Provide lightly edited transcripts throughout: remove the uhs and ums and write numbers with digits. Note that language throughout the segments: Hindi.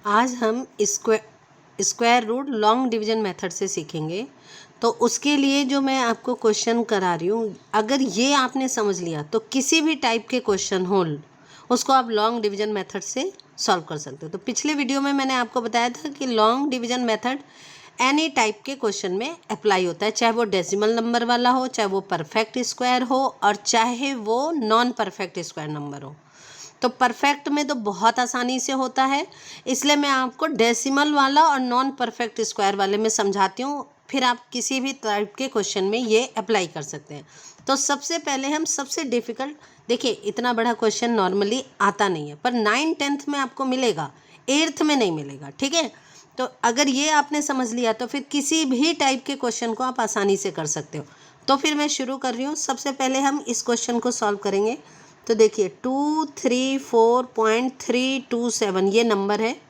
आज हम square root long division method से सीखेंगे। तो उसके लिए जो मैं आपको क्वेश्चन करा रही हूँ, अगर ये आपने समझ लिया तो किसी भी टाइप के क्वेश्चन हो उसको आप लॉन्ग डिवीजन मेथड से सॉल्व कर सकते हो। तो पिछले वीडियो में मैंने आपको बताया था कि long division method any type के क्वेश्चन में अप्लाई होता है, चाहे वो डेसिमल नंबर वाला हो, चाहे वो परफेक्ट स्क्वायर हो, और चाहे वो नॉन परफेक्ट स्क्वायर नंबर हो। तो परफेक्ट में तो बहुत आसानी से होता है, इसलिए मैं आपको डेसिमल वाला और नॉन परफेक्ट स्क्वायर वाले में समझाती हूँ, फिर आप किसी भी टाइप के क्वेश्चन में ये अप्लाई कर सकते हैं। तो सबसे पहले हम सबसे डिफ़िकल्ट, देखिए इतना बड़ा क्वेश्चन नॉर्मली आता नहीं है, पर 9th-10th में आपको मिलेगा, 8th में नहीं मिलेगा, ठीक है। तो अगर ये आपने समझ लिया तो फिर किसी भी टाइप के क्वेश्चन को आप आसानी से कर सकते हो। तो फिर मैं शुरू कर रही हूँ। सबसे पहले हम इस क्वेश्चन को सॉल्व करेंगे। तो देखिए 234.327 ये नंबर है,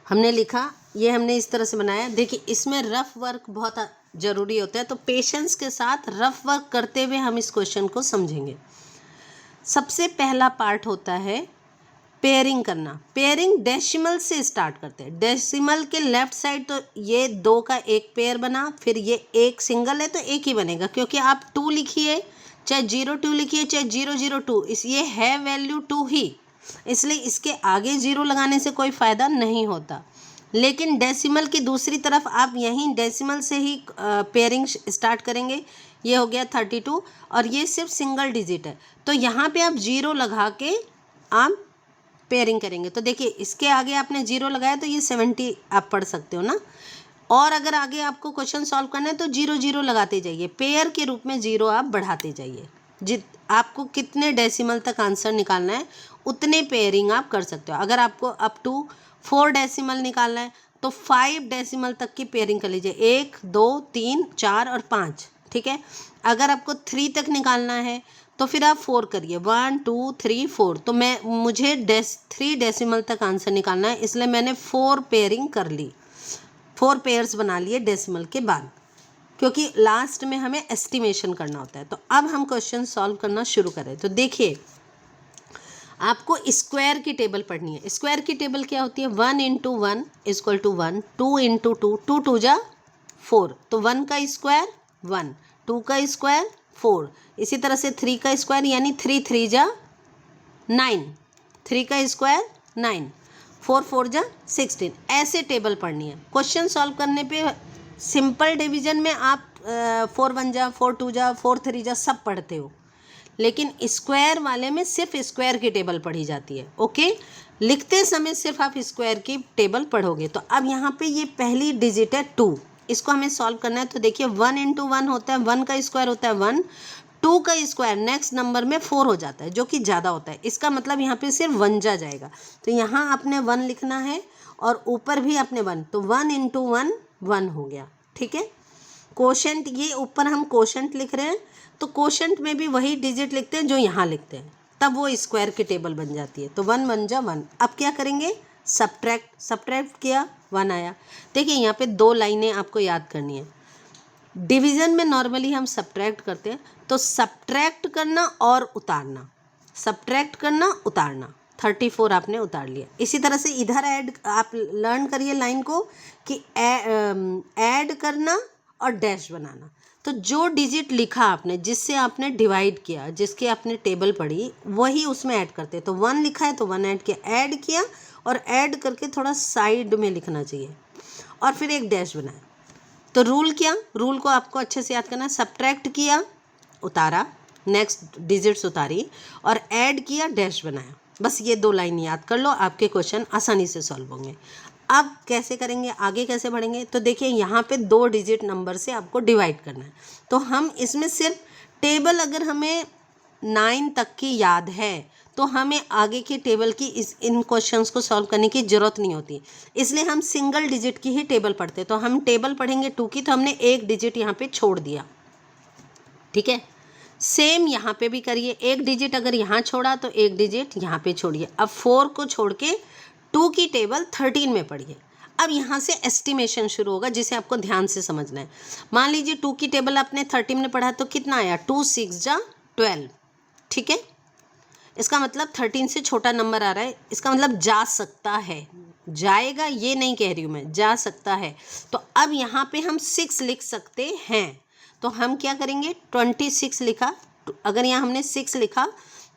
हमने लिखा, ये हमने इस तरह से बनाया। देखिए इसमें रफ वर्क बहुत ज़रूरी होता है, तो पेशेंस के साथ रफ वर्क करते हुए हम इस क्वेश्चन को समझेंगे। सबसे पहला पार्ट होता है पेयरिंग करना। पेयरिंग डेसिमल से स्टार्ट करते हैं। डेसिमल के लेफ्ट साइड तो ये 2 का एक पेयर बना, फिर ये एक सिंगल है तो एक ही बनेगा, क्योंकि आप 2 लिखिए, चाहे 02 लिखिए, चाहे 002, इस ये है वैल्यू 2 ही, इसलिए इसके आगे 0 लगाने से कोई फ़ायदा नहीं होता। लेकिन डेसिमल की दूसरी तरफ आप यहीं डेसिमल से ही पेयरिंग स्टार्ट करेंगे। ये हो गया 32 और ये सिर्फ सिंगल डिजिट है, तो यहाँ पे आप 0 लगा के आप पेयरिंग करेंगे। तो देखिए इसके आगे आपने 0 लगाया तो ये 70 आप पढ़ सकते हो ना। और अगर आगे आपको क्वेश्चन सॉल्व करना है तो 0 लगाते जाइए, पेयर के रूप में 0 आप बढ़ाते जाइए। आपको कितने डेसिमल तक आंसर निकालना है उतने पेयरिंग आप कर सकते हो। अगर आपको अप टू 4 डेसिमल निकालना है तो 5 डेसिमल तक की पेयरिंग कर लीजिए, 1 2 3 4 और 5, ठीक है। अगर आपको 3 तक निकालना है तो फिर आप 4 करिए, 1 2 3 4। तो मुझे 3 डेसिमल तक आंसर निकालना है, इसलिए मैंने 4 पेयरिंग कर ली, 4 पेयर्स बना लिए डेसिमल के बाद, क्योंकि लास्ट में हमें एस्टिमेशन करना होता है। तो अब हम क्वेश्चन सॉल्व करना शुरू करें। तो देखिए आपको स्क्वायर की टेबल पढ़नी है। स्क्वायर की टेबल क्या होती है? 1 × 1 = 1, 2 × 2, 2 2 जा 4, तो 1 का स्क्वायर 1, 2 का स्क्वायर 4, इसी तरह से 3 का स्क्वायर यानी 3 3 जा 9, 3 का स्क्वायर 9, 4 4 जा 16, ऐसे टेबल पढ़नी है। क्वेश्चन सॉल्व करने पे सिंपल डिवीजन में आप 4 1 जा 4 2 जा 4 3 जा सब पढ़ते हो, लेकिन स्क्वायर वाले में सिर्फ स्क्वायर की टेबल पढ़ी जाती है। ओके, लिखते समय सिर्फ आप स्क्वायर की टेबल पढ़ोगे। तो अब यहाँ पे ये पहली डिजिट है 2, इसको हमें सॉल्व करना है। तो देखिए 1 × 1 होता है, 1 का स्क्वायर होता है 1, 2 का स्क्वायर नेक्स्ट नंबर में 4 हो जाता है, जो कि ज़्यादा होता है, इसका मतलब यहाँ पे सिर्फ 1 जा जाएगा। तो यहाँ आपने 1 लिखना है और ऊपर भी आपने 1, तो 1 × 1 1 हो गया, ठीक है। कोशेंट, ये ऊपर हम कोशेंट लिख रहे हैं, तो कोशेंट में भी वही डिजिट लिखते हैं जो यहाँ लिखते हैं, तब वो स्क्वायर की टेबल बन जाती है। तो 1 1 जा 1। अब क्या करेंगे? सब्ट्रैक्ट किया, 1 आया। देखिए यहाँ पे 2 लाइनें आपको याद करनी है। डिवीज़न में नॉर्मली हम सब्ट्रैक्ट करते हैं, तो सब्ट्रैक्ट करना और उतारना, सब्ट्रैक्ट करना उतारना, 34 आपने उतार लिया। इसी तरह से इधर ऐड आप लर्न करिए लाइन को कि ऐड करना और डैश बनाना। तो जो डिजिट लिखा आपने, जिससे आपने डिवाइड किया, जिसके आपने टेबल पढ़ी, वही उसमें ऐड करते हैं। तो 1 लिखा है तो 1 ऐड किया और ऐड करके थोड़ा साइड में लिखना चाहिए और फिर एक डैश बनाया। तो रूल रूल को आपको अच्छे से याद करना है। सब्ट्रैक्ट किया, उतारा, नेक्स्ट डिजिट्स उतारी और ऐड किया, डैश बनाया। बस ये 2 लाइन याद कर लो, आपके क्वेश्चन आसानी से सॉल्व होंगे। अब कैसे करेंगे, आगे कैसे बढ़ेंगे? तो देखिए यहाँ पे 2 डिजिट नंबर से आपको डिवाइड करना है। तो हम इसमें सिर्फ टेबल, अगर हमें 9 तक की याद है तो हमें आगे की टेबल की इन क्वेश्चंस को सॉल्व करने की ज़रूरत नहीं होती, इसलिए हम सिंगल डिजिट की ही टेबल पढ़ते हैं। तो हम टेबल पढ़ेंगे 2 की, तो हमने एक डिजिट यहाँ पे छोड़ दिया, ठीक है। सेम यहाँ पे भी करिए, एक डिजिट अगर यहाँ छोड़ा तो एक डिजिट यहाँ पे छोड़िए। अब 4 को छोड़ के 2 की टेबल 13 में पढ़िए। अब यहाँ से एस्टिमेशन शुरू होगा, जिसे आपको ध्यान से समझना है। मान लीजिए 2 की टेबल आपने 13 में पढ़ा तो कितना आया? 2 6 जा 12, ठीक है। इसका मतलब 13 से छोटा नंबर आ रहा है, इसका मतलब जा सकता है, जाएगा ये नहीं कह रही हूँ मैं, जा सकता है। तो अब यहाँ पे हम 6 लिख सकते हैं, तो हम क्या करेंगे, 26 लिखा, अगर यहाँ हमने 6 लिखा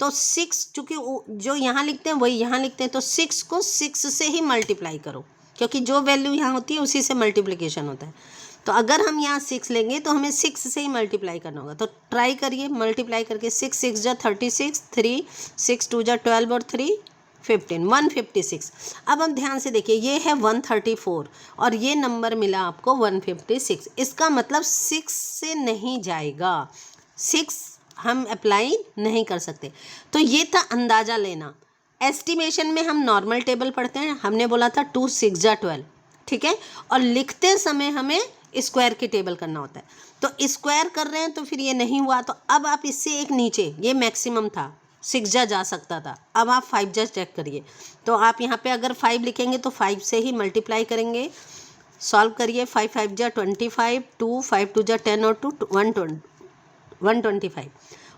तो 6, चूँकि जो यहाँ लिखते हैं वही यहाँ लिखते हैं, तो 6 को 6 से ही मल्टीप्लाई करो, क्योंकि जो वैल्यू यहाँ होती है उसी से मल्टीप्लिकेशन होता है। तो अगर हम यहाँ 6 लेंगे तो हमें 6 से ही मल्टीप्लाई करना होगा। तो ट्राई करिए मल्टीप्लाई करके, 6 6 जा 36, 3 6 2 जा 12 और 3 15, 156। अब हम ध्यान से देखिए, ये है 134 और ये नंबर मिला आपको 156। इसका मतलब 6 से नहीं जाएगा, 6 हम अप्लाई नहीं कर सकते। तो ये था अंदाज़ा लेना। एस्टिमेशन में हम नॉर्मल टेबल पढ़ते हैं, हमने बोला था 2 6 जा 12, ठीक है, और लिखते समय हमें स्क्वायर की टेबल करना होता है। तो स्क्वायर कर रहे हैं तो फिर ये नहीं हुआ, तो अब आप इससे एक नीचे, ये मैक्सिमम था, 6 जा सकता था, अब आप 5 जा चेक करिए। तो आप यहाँ पे अगर 5 लिखेंगे तो 5 से ही मल्टीप्लाई करेंगे, सॉल्व करिए। 5 5 जा 25, 2 5 2 जा 10 और 2 125,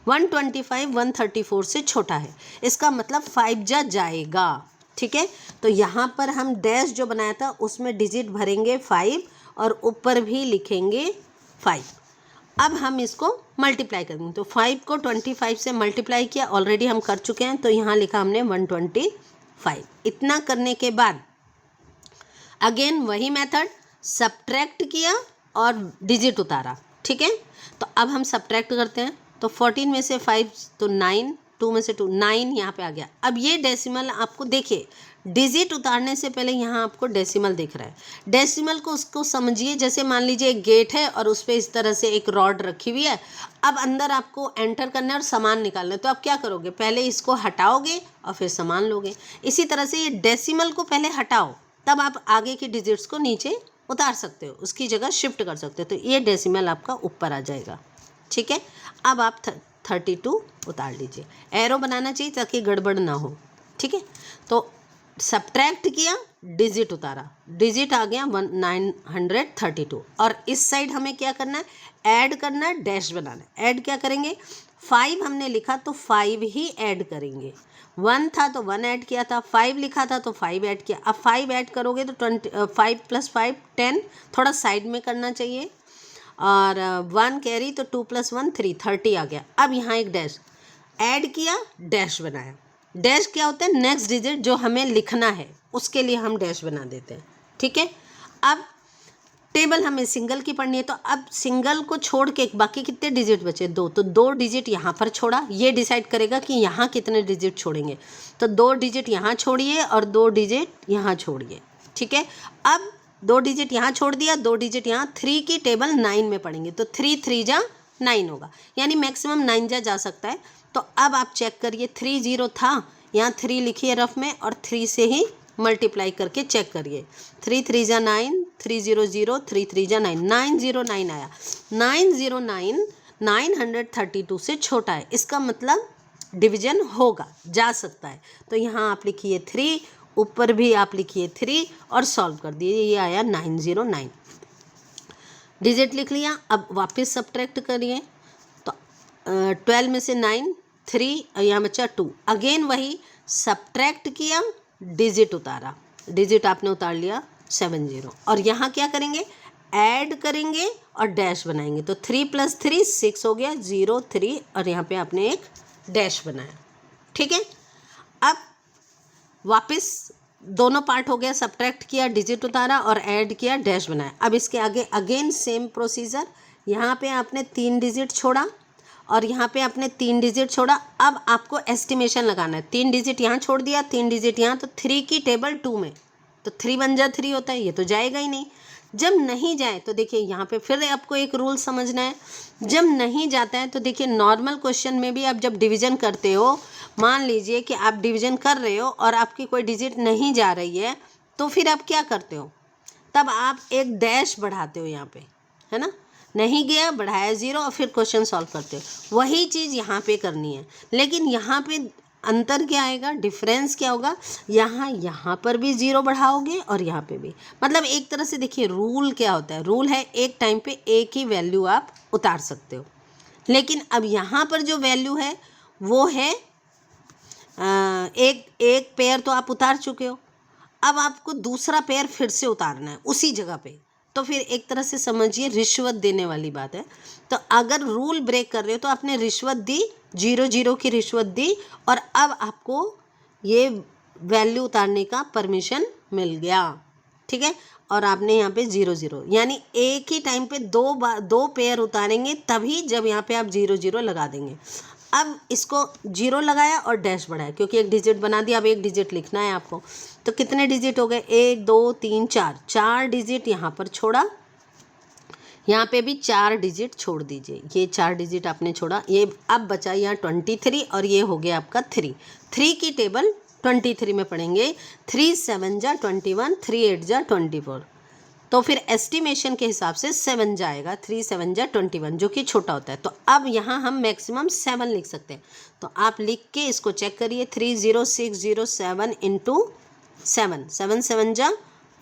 125 134 से छोटा है, इसका मतलब 5 जा जाएगा, ठीक है। तो यहाँ पर हम डैश जो बनाया था उसमें डिजिट भरेंगे 5 और ऊपर भी लिखेंगे 5। अब हम इसको मल्टीप्लाई करेंगे, तो 5 को 25 से मल्टीप्लाई किया, ऑलरेडी हम कर चुके हैं, तो यहाँ लिखा हमने 125। इतना करने के बाद अगेन वही मेथड, सब्ट्रैक्ट किया और डिजिट उतारा, ठीक है। तो अब हम सब्ट्रैक्ट करते हैं, तो 14 में से 5 तो 9, 2 में से 2 9 यहाँ पे आ गया। अब ये डेसिमल आपको देखिए, डिजिट उतारने से पहले यहाँ आपको डेसिमल दिख रहा है। डेसिमल को उसको समझिए जैसे मान लीजिए एक गेट है और उस पर इस तरह से एक रॉड रखी हुई है। अब अंदर आपको एंटर करना है और सामान निकालना है, तो आप क्या करोगे, पहले इसको हटाओगे और फिर सामान लोगे। इसी तरह से ये डेसिमल को पहले हटाओ, तब आप आगे की डिजिट्स को नीचे उतार सकते हो, उसकी जगह शिफ्ट कर सकते हो, तो ये डेसिमल आपका ऊपर आ जाएगा, ठीक है। अब आप 32 उतार लीजिए, एरो बनाना चाहिए ताकि गड़बड़ ना हो, ठीक है। तो सब्ट्रैक्ट किया, डिजिट उतारा, डिजिट आ गया 932। और इस साइड हमें क्या करना है, ऐड करना है, डैश बनाना है। ऐड क्या करेंगे, 5 हमने लिखा तो 5 ही ऐड करेंगे, 1 था तो 1 ऐड किया था, 5 लिखा था तो 5 ऐड किया। अब 5 ऐड करोगे तो 5 + 5 10, थोड़ा साइड में करना चाहिए, और 1 कैरी तो 2 + 1 3, 30 आ गया। अब यहाँ एक डैश ऐड किया, डैश बनाया। डैश क्या होता है, नेक्स्ट डिजिट जो हमें लिखना है उसके लिए हम डैश बना देते हैं, ठीक है। अब टेबल हमें सिंगल की पढ़नी है, तो अब सिंगल को छोड़ के बाकी कितने डिजिट बचे, 2, तो 2 डिजिट यहाँ पर छोड़ा, ये डिसाइड करेगा कि यहाँ कितने डिजिट छोड़ेंगे। तो 2 डिजिट यहाँ छोड़िए और 2 डिजिट यहाँ छोड़िए, ठीक है। अब 2 डिजिट यहाँ छोड़ दिया, 2 डिजिट यहाँ, 3 की टेबल 9 में पढ़ेंगे, तो 3 3 जा 9 होगा, यानी मैक्सिमम 9 जा सकता है। तो अब आप चेक करिए, 3 0 था, यहाँ 3 लिखिए रफ में और 3 से ही मल्टीप्लाई करके चेक करिए, 3 3 जा 9, 3 0 0, 3 3 जा 9, 909 आया। 909 932 से छोटा है, इसका मतलब डिवीजन होगा, जा सकता है। तो यहाँ आप लिखिए 3, ऊपर भी आप लिखिए 3 और सॉल्व कर दीजिए, ये आया 909। डिजिट लिख लिया, अब वापस सब्ट्रैक्ट करिए, तो 12 में से 9 3 और यहाँ बचा 2, अगेन वही सब्ट्रैक्ट किया, डिजिट उतारा, डिजिट आपने उतार लिया 70, और यहाँ क्या करेंगे, ऐड करेंगे और डैश बनाएंगे, तो 3 + 3 6 हो गया, 0 3 और यहाँ पे आपने एक डैश बनाया, ठीक है। अब वापस दोनों पार्ट हो गया, सब्ट्रैक्ट किया, डिजिट उतारा और ऐड किया, डैश बनाया। अब इसके आगे अगेन सेम प्रोसीजर, यहाँ पे आपने 3 डिजिट छोड़ा और यहाँ पे आपने 3 डिजिट छोड़ा। अब आपको एस्टिमेशन लगाना है, 3 डिजिट यहाँ छोड़ दिया, 3 डिजिट यहाँ, तो 3 की टेबल 2 में, तो 3 बन जा 3 होता है, ये तो जाएगा ही नहीं। जब नहीं जाए तो देखिए यहाँ पे फिर आपको एक रूल समझना है, जब नहीं जाता है तो देखिए नॉर्मल क्वेश्चन में भी आप जब डिवीज़न करते हो, मान लीजिए कि आप डिवीज़न कर रहे हो और आपकी कोई डिजिट नहीं जा रही है, तो फिर आप क्या करते हो, तब आप एक डैश बढ़ाते हो यहाँ पे, है ना, नहीं गया बढ़ाया 0 और फिर क्वेश्चन सॉल्व करते हो। वही चीज़ यहाँ पे करनी है, लेकिन यहाँ पे अंतर क्या आएगा, डिफरेंस क्या होगा, यहाँ पर भी 0 बढ़ाओगे और यहाँ पे भी, मतलब एक तरह से देखिए रूल क्या होता है, रूल है एक टाइम पे एक ही वैल्यू आप उतार सकते हो, लेकिन अब यहाँ पर जो वैल्यू है वो है एक पेयर तो आप उतार चुके हो, अब आपको दूसरा पेयर फिर से उतारना है उसी जगह पे, तो फिर एक तरह से समझिए रिश्वत देने वाली बात है। तो अगर रूल ब्रेक कर रहे हो तो आपने रिश्वत दी, 0 की रिश्वत दी, और अब आपको ये वैल्यू उतारने का परमिशन मिल गया, ठीक है। और आपने यहाँ पे 0 यानी एक ही टाइम पे दो पेयर उतारेंगे तभी जब यहाँ पे आप 0 लगा देंगे। अब इसको 0 लगाया और डैश बढ़ाया क्योंकि एक डिजिट बना दिया, अब एक डिजिट लिखना है आपको। तो कितने डिजिट हो गए, 1 2 3 4 डिजिट यहाँ पर छोड़ा, यहाँ पे भी 4 डिजिट छोड़ दीजिए, ये 4 डिजिट आपने छोड़ा, ये अब बचा यहाँ 23 और ये हो गया आपका 3 की टेबल 23 में पढ़ेंगे। 3 7 जा 21, 3 8 जा 24, तो फिर एस्टिमेशन के हिसाब से 7 जाएगा, 3 7 जा 21 जो कि छोटा होता है। तो अब यहाँ हम मैक्सिमम 7 लिख सकते हैं, तो आप लिख के इसको चेक करिए। 30607 इंटू 7, 7 7 जा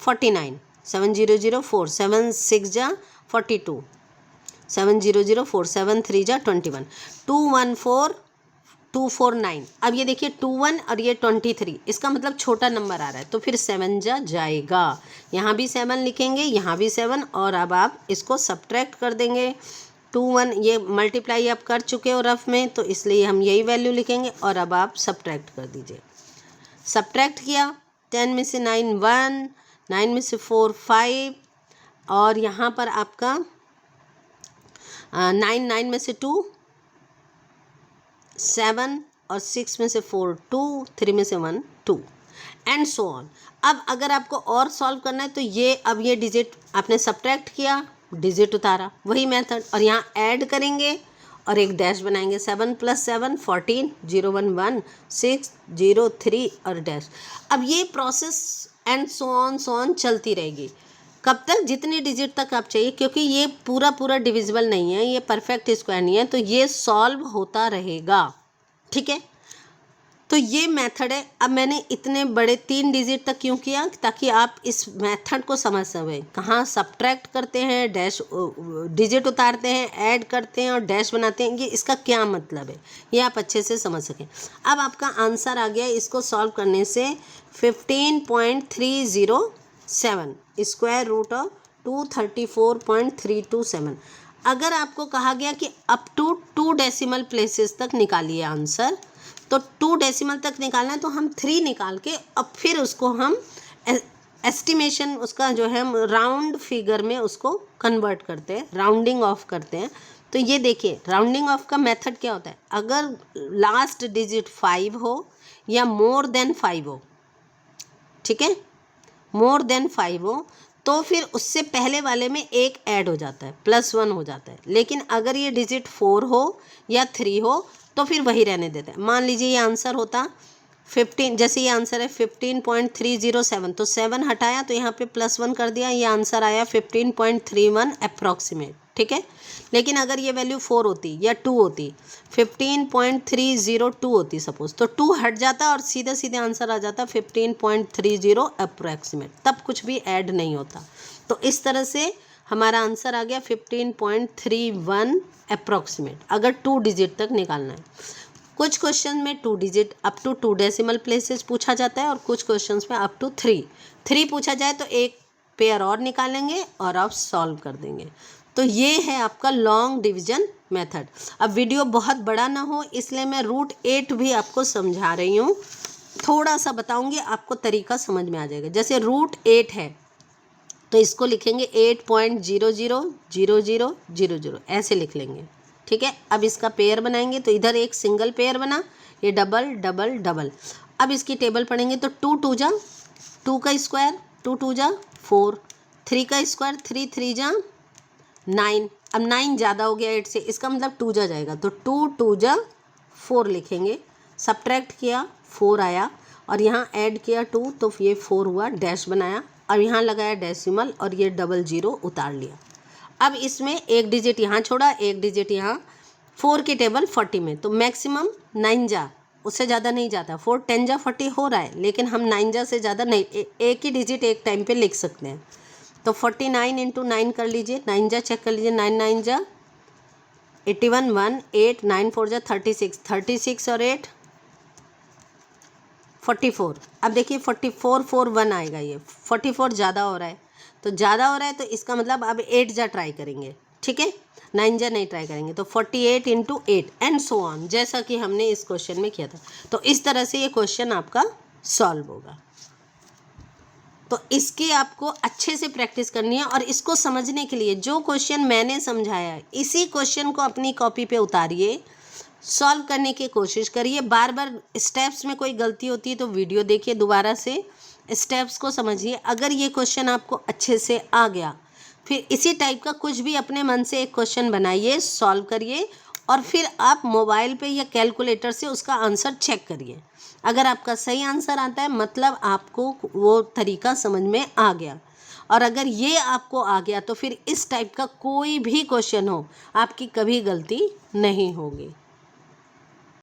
49, 7004, 7 6 जा 42, 7004, 7 3 जा 21, 214249। अब ये देखिए 21 और ये 23, इसका मतलब छोटा नंबर आ रहा है, तो फिर 7 जा जाएगा, यहाँ भी 7 लिखेंगे, यहाँ भी 7, और अब आप इसको सब्ट्रैक्ट कर देंगे। 21 ये मल्टीप्लाई आप कर चुके हो रफ में, तो इसलिए हम यही वैल्यू लिखेंगे, और अब आप सब्ट्रैक्ट कर दीजिए। सब्ट्रैक्ट किया, 10 में से 9 1, 9 में से 4 5, और यहाँ पर आपका 9 में से 2 7, और 6 में से 4 2, 3 में से 1 2, एंड सो ऑन। अब अगर आपको और सॉल्व करना है तो ये अब ये डिजिट आपने सब्ट्रैक्ट किया, डिजिट उतारा, वही मेथड, और यहाँ ऐड करेंगे और एक डैश बनाएंगे। 7 + 7 14, 0 1 1 6 0 3 और डैश। अब ये प्रोसेस एंड सो ऑन चलती रहेगी, कब तक, जितनी डिजिट तक आप चाहिए, क्योंकि ये पूरा डिविजिबल नहीं है, ये परफेक्ट स्क्वायर नहीं है, तो ये सॉल्व होता रहेगा, ठीक है। तो ये मेथड है। अब मैंने इतने बड़े 3 डिजिट तक क्यों किया, ताकि आप इस मेथड को समझ सकें, कहाँ सब्ट्रैक्ट करते हैं, डैश डिजिट उतारते हैं, ऐड करते हैं और डैश बनाते हैं, ये इसका क्या मतलब है, ये आप अच्छे से समझ सकें। अब आपका आंसर आ गया, इसको सॉल्व करने से 15.307 स्क्वायर रूट ऑफ 234.327। अगर आपको कहा गया कि अप टू 2 डेसिमल प्लेसेस तक निकालिए आंसर, तो 2 डेसिमल तक निकालना है, तो हम 3 निकाल के अब फिर उसको हम एस्टिमेशन उसका जो है राउंड फिगर में उसको कन्वर्ट करते हैं, राउंडिंग ऑफ करते हैं। तो ये देखिए राउंडिंग ऑफ का मेथड क्या होता है, अगर लास्ट डिजिट 5 हो या मोर देन 5 हो, ठीक है, मोर देन 5 हो, तो फिर उससे पहले वाले में एक ऐड हो जाता है, +1 हो जाता है। लेकिन अगर ये डिजिट 4 हो या 3 हो तो फिर वही रहने देते हैं। मान लीजिए ये आंसर होता 15, जैसे ये आंसर है 15.307, तो 7 हटाया तो यहाँ पे +1 कर दिया, ये आंसर आया 15.31 अप्रॉक्सीमेट, ठीक है। लेकिन अगर ये वैल्यू 4 होती या 2 होती, 15.302 होती सपोज, तो 2 हट जाता और सीधे सीधे आंसर आ जाता 15.30 अप्रॉक्सीमेट, तब कुछ भी ऐड नहीं होता। तो इस तरह से हमारा आंसर आ गया 15.31 अप्रॉक्सीमेट, अगर 2 डिजिट तक निकालना है। कुछ क्वेश्चन में 2 digit up to 2 decimal places पूछा जाता है, और कुछ क्वेश्चंस में अप टू 3 पूछा जाए तो एक पेयर और निकालेंगे और आप सॉल्व कर देंगे। तो ये है आपका लॉन्ग डिवीजन मेथड। अब वीडियो बहुत बड़ा ना हो इसलिए मैं रूट 8 भी आपको समझा रही हूँ, थोड़ा सा बताऊँगी, आपको तरीका समझ में आ जाएगा। जैसे रूट 8 है तो इसको लिखेंगे 8.000000, ऐसे लिख लेंगे, ठीक है। अब इसका पेयर बनाएंगे तो इधर एक सिंगल पेयर बना, ये डबल डबल डबल। अब इसकी टेबल पढ़ेंगे तो 2 2 जा 2 का स्क्वायर, 2 2 जा 4, 3 का स्क्वायर, 3 3 जा 9। अब 9 ज़्यादा हो गया 8 से, इसका मतलब 2 जा जाएगा, तो 2 2 जा 4 लिखेंगे। सब्ट्रैक्ट किया 4 आया, और यहाँ ऐड किया 2, तो ये 4 हुआ, डैश बनाया, और यहाँ लगाया डेसिमल और ये 00 उतार लिया। अब इसमें एक डिजिट यहाँ छोड़ा, एक डिजिट यहाँ, 4 की टेबल 40 में, तो मैक्सिमम 9 जा, उससे ज़्यादा नहीं जाता। 4 10 जा 40 हो रहा है, लेकिन हम 9 जा से ज़्यादा नहीं, एक ही डिजिट एक टाइम पे लिख सकते हैं। तो 49 × 9 कर लीजिए, 9 जा चेक कर लीजिए, 9 9 जा 81, 1 8 9 4 जा 36, 36 और 8 44। अब देखिए 44 4 1 आएगा, ये 44 ज़्यादा हो रहा है, तो ज़्यादा हो रहा है तो इसका मतलब अब 8 जा ट्राई करेंगे, ठीक है, 9 जा नहीं ट्राई करेंगे। तो 48 × 8 एंड सो ऑन, जैसा कि हमने इस क्वेश्चन में किया था। तो इस तरह से ये क्वेश्चन आपका सॉल्व होगा। तो इसकी आपको अच्छे से प्रैक्टिस करनी है, और इसको समझने के लिए जो क्वेश्चन मैंने समझाया है इसी क्वेश्चन को अपनी कॉपी पे उतारिए, सॉल्व करने की कोशिश करिए। बार बार स्टेप्स में कोई गलती होती है तो वीडियो देखिए, दोबारा से स्टेप्स को समझिए। अगर ये क्वेश्चन आपको अच्छे से आ गया, फिर इसी टाइप का कुछ भी अपने मन से एक क्वेश्चन बनाइए, सॉल्व करिए, और फिर आप मोबाइल पे या कैलकुलेटर से उसका आंसर चेक करिए। अगर आपका सही आंसर आता है मतलब आपको वो तरीका समझ में आ गया, और अगर ये आपको आ गया तो फिर इस टाइप का कोई भी क्वेश्चन हो आपकी कभी गलती नहीं होगी।